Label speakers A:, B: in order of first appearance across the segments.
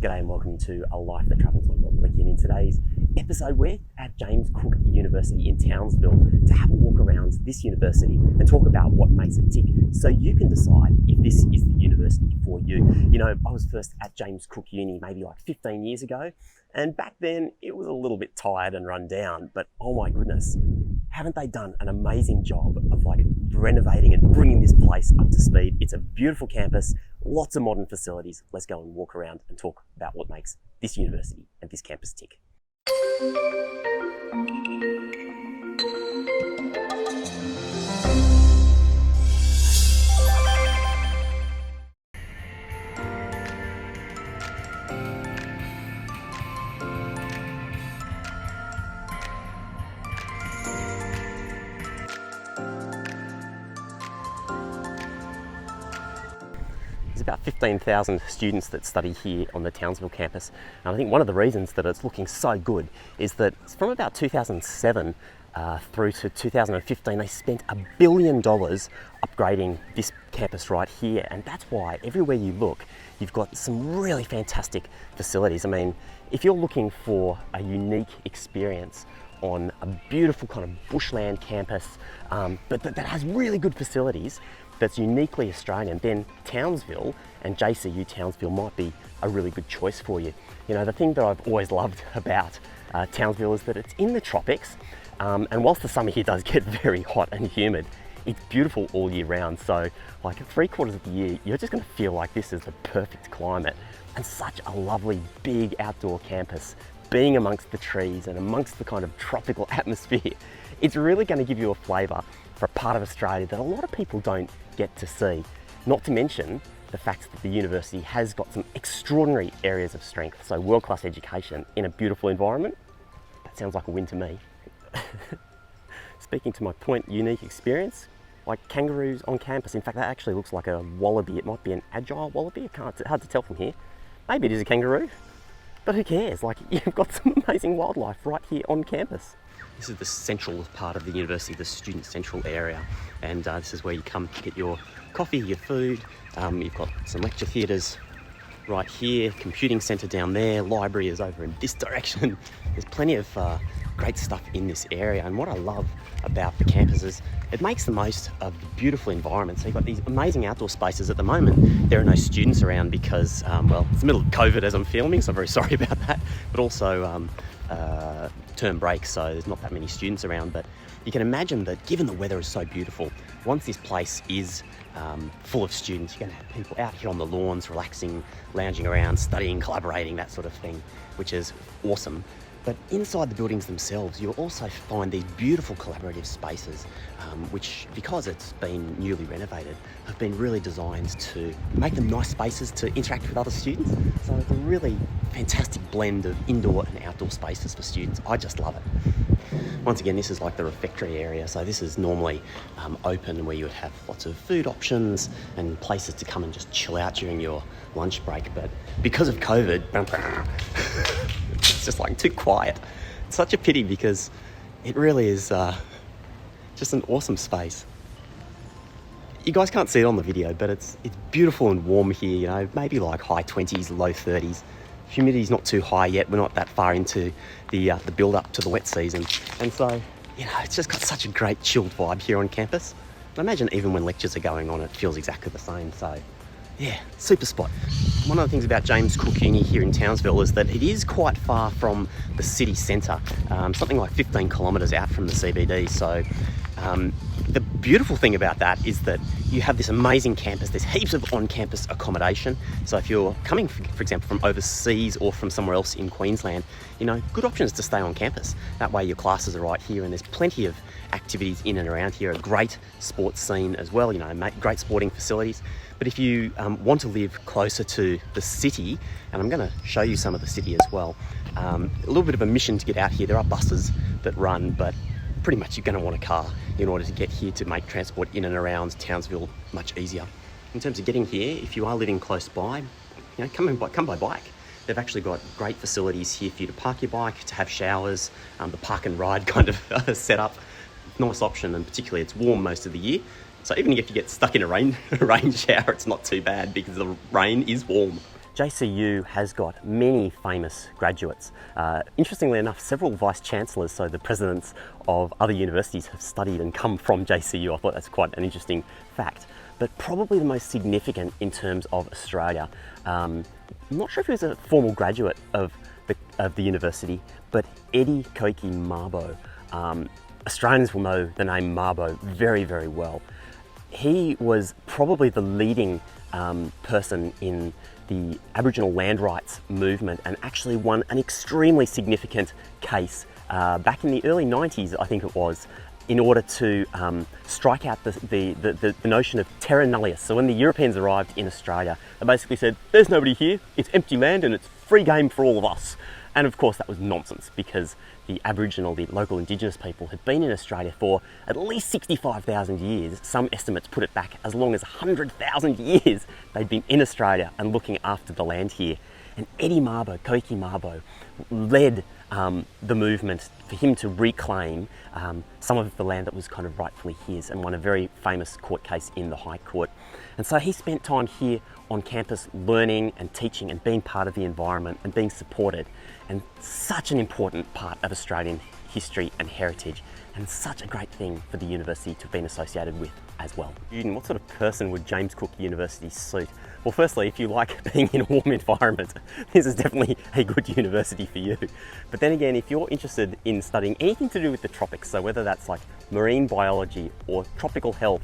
A: G'day and welcome to A Life That Travels. I'm Rob Leakey, and in today's episode we're at James Cook University in Townsville to have a walk around this university and talk about what makes it tick so you can decide if this is the university for you. You know, I was first at James Cook Uni maybe like 15 years ago, and back then it was a little bit tired and run down, but oh my goodness, haven't they done an amazing job of like renovating and bringing this place up to speed? It's a beautiful campus, lots of modern facilities. Let's go and walk around and talk about what makes this university and this campus tick. There's about 15,000 students that study here on the Townsville campus. And I think one of the reasons that it's looking so good is that from about 2007 through to 2015, they spent $1 billion upgrading this campus right here. And that's why everywhere you look, you've got some really fantastic facilities. I mean, if you're looking for a unique experience on a beautiful kind of bushland campus, but that has really good facilities, that's uniquely Australian, then Townsville and JCU Townsville might be a really good choice for you. You know, the thing that I've always loved about Townsville is that it's in the tropics, and whilst the summer here does get very hot and humid, it's beautiful all year round. So like 3/4 of the year, you're just gonna feel like this is the perfect climate and such a lovely big outdoor campus, being amongst the trees and amongst the kind of tropical atmosphere. It's really gonna give you a flavour for a part of Australia that a lot of people don't get to see. Not to mention the fact that the university has got some extraordinary areas of strength. So world-class education in a beautiful environment. That sounds like a win to me. Speaking to my point, unique experience, like kangaroos on campus. In fact, that actually looks like a wallaby. It might be an agile wallaby. Hard to tell from here. Maybe it is a kangaroo, but who cares? Like, you've got some amazing wildlife right here on campus. This is the central part of the university, the student central area, and this is where you come to get your coffee, your food. You've got some lecture theatres right here, computing centre down there, library is over in this direction. There's plenty of great stuff in this area, and what I love about the campus is it makes the most of the beautiful environment. So you've got these amazing outdoor spaces. At the moment there are no students around because well, it's the middle of COVID as I'm filming, so I'm very sorry about that, but also term break, so there's not that many students around. But you can imagine that given the weather is so beautiful, once this place is full of students, you're going to have people out here on the lawns relaxing, lounging around, studying, collaborating, that sort of thing, which is awesome. But inside the buildings themselves, you'll also find these beautiful collaborative spaces, which, because it's been newly renovated, have been really designed to make them nice spaces to interact with other students. So it's a really fantastic blend of indoor and outdoor spaces for students. I just love it. Once again, this is like the refectory area. So this is normally open, where you would have lots of food options and places to come and just chill out during your lunch break. But because of COVID, it's just like too quiet. It's such a pity because it really is just an awesome space. You guys can't see it on the video, but it's beautiful and warm here, you know, maybe like high 20s, low 30s. Humidity's not too high yet. We're not that far into the build up to the wet season. And so, you know, it's just got such a great chilled vibe here on campus. And I imagine even when lectures are going on, it feels exactly the same. So yeah, super spot. One of the things about James Cook Uni here in Townsville is that it is quite far from the city centre, something like 15 kilometres out from the CBD. So the beautiful thing about that is that you have this amazing campus. There's heaps of on-campus accommodation. So if you're coming, for example, from overseas or from somewhere else in Queensland, you know, good options to stay on campus. That way your classes are right here, and there's plenty of activities in and around here. A great sports scene as well, you know, great sporting facilities. But if you want to live closer to the city, and I'm going to show you some of the city as well, a little bit of a mission to get out here. There are buses that run, but pretty much you're going to want a car in order to get here to make transport in and around Townsville much easier. In terms of getting here, if you are living close by, you know, come by bike. They've actually got great facilities here for you to park your bike, to have showers, the park and ride kind of setup. Nice option, and particularly it's warm most of the year. So even if you get stuck in a rain shower, it's not too bad because the rain is warm. JCU has got many famous graduates. Interestingly enough, several vice-chancellors, so the presidents of other universities, have studied and come from JCU. I thought that's quite an interesting fact. But probably the most significant in terms of Australia, I'm not sure if he was a formal graduate of the university, but Eddie Koiki Mabo. Australians will know the name Mabo very, very well. He was probably the leading person in the Aboriginal land rights movement and actually won an extremely significant case back in the early 90s, I think it was, in order to strike out the notion of terra nullius. So when the Europeans arrived in Australia, they basically said, there's nobody here, it's empty land and it's free game for all of us. And of course that was nonsense, because the Aboriginal, the local Indigenous people, had been in Australia for at least 65,000 years. Some estimates put it back as long as 100,000 years they'd been in Australia and looking after the land here. And Eddie Mabo, Koiki Mabo, led the movement for him to reclaim some of the land that was kind of rightfully his, and won a very famous court case in the High Court. And so he spent time here on campus learning and teaching and being part of the environment and being supported, and such an important part of Australian history and heritage, and such a great thing for the university to have been associated with as well. What sort of person would James Cook University suit? Well, firstly, if you like being in a warm environment, this is definitely a good university for you. But then again, if you're interested in studying anything to do with the tropics, so whether that's like marine biology or tropical health,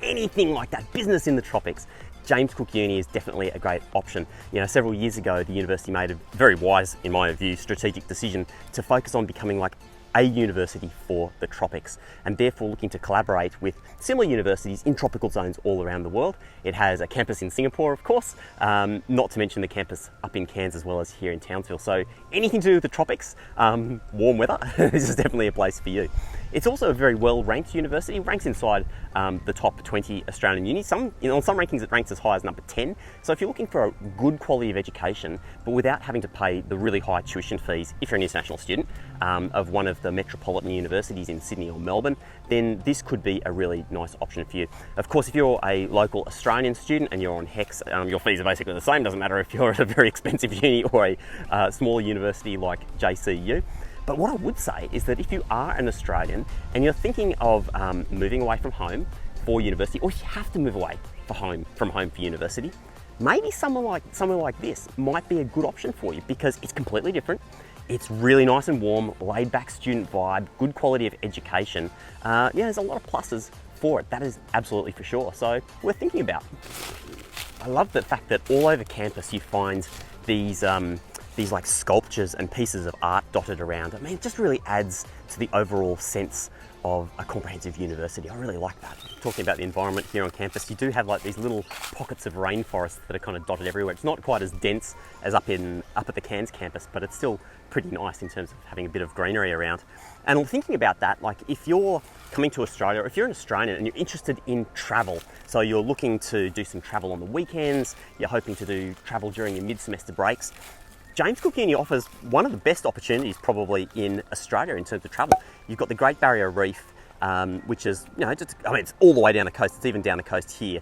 A: anything like that, business in the tropics, James Cook Uni is definitely a great option. You know, several years ago, the university made a very wise, in my view, strategic decision to focus on becoming like a university for the tropics, and therefore looking to collaborate with similar universities in tropical zones all around the world. It has a campus in Singapore, of course, not to mention the campus up in Cairns as well as here in Townsville. So anything to do with the tropics, warm weather, this is definitely a place for you. It's also a very well-ranked university. It ranks inside the top 20 Australian unis. On some rankings it ranks as high as number 10. So if you're looking for a good quality of education, but without having to pay the really high tuition fees, if you're an international student, of one of the metropolitan universities in Sydney or Melbourne, then this could be a really nice option for you. Of course, if you're a local Australian student and you're on HECS, your fees are basically the same. Doesn't matter if you're at a very expensive uni or a smaller university like JCU. But what I would say is that if you are an Australian and you're thinking of moving away from home for university, or you have to move away from home for university, maybe somewhere like this might be a good option for you, because it's completely different. It's really nice and warm, laid back student vibe, good quality of education. Yeah, there's a lot of pluses for it, that is absolutely for sure. So worth thinking about. I love the fact that all over campus you find these like sculptures and pieces of art dotted around. I mean, it just really adds to the overall sense of a comprehensive university. I really like that. Talking about the environment here on campus, you do have like these little pockets of rainforest that are kind of dotted everywhere. It's not quite as dense as up at the Cairns campus, but it's still pretty nice in terms of having a bit of greenery around. And thinking about that, like if you're coming to Australia, or if you're an Australian and you're interested in travel, so you're looking to do some travel on the weekends, you're hoping to do travel during your mid-semester breaks, James Cook Uni offers one of the best opportunities probably in Australia in terms of travel. You've got the Great Barrier Reef, which is, it's all the way down the coast. It's even down the coast here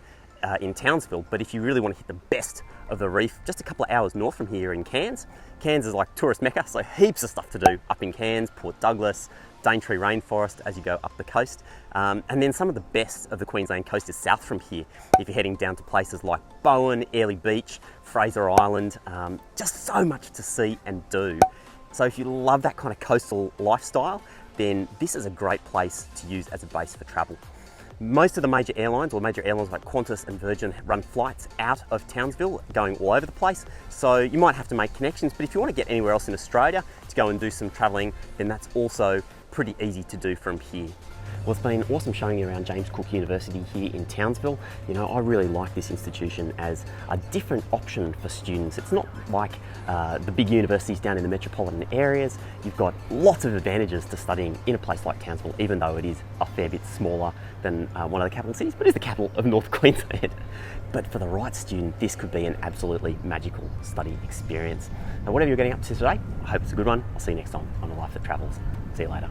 A: in Townsville. But if you really want to hit the best of the reef, just a couple of hours north from here in Cairns. Cairns is like tourist mecca, so heaps of stuff to do up in Cairns, Port Douglas, Daintree Rainforest as you go up the coast. And then some of the best of the Queensland coast is south from here. If you're heading down to places like Bowen, Airlie Beach, Fraser Island, just so much to see and do. So if you love that kind of coastal lifestyle, then this is a great place to use as a base for travel. Most of the major airlines like Qantas and Virgin run flights out of Townsville going all over the place. So you might have to make connections, but if you want to get anywhere else in Australia to go and do some traveling, then that's also pretty easy to do from here. Well, it's been awesome showing you around James Cook University here in Townsville. You know, I really like this institution as a different option for students. It's not like the big universities down in the metropolitan areas. You've got lots of advantages to studying in a place like Townsville, even though it is a fair bit smaller than one of the capital cities, but it is the capital of North Queensland. But for the right student, this could be an absolutely magical study experience. Now, whatever you're getting up to today, I hope it's a good one. I'll see you next time on A Life That Travels. See you later.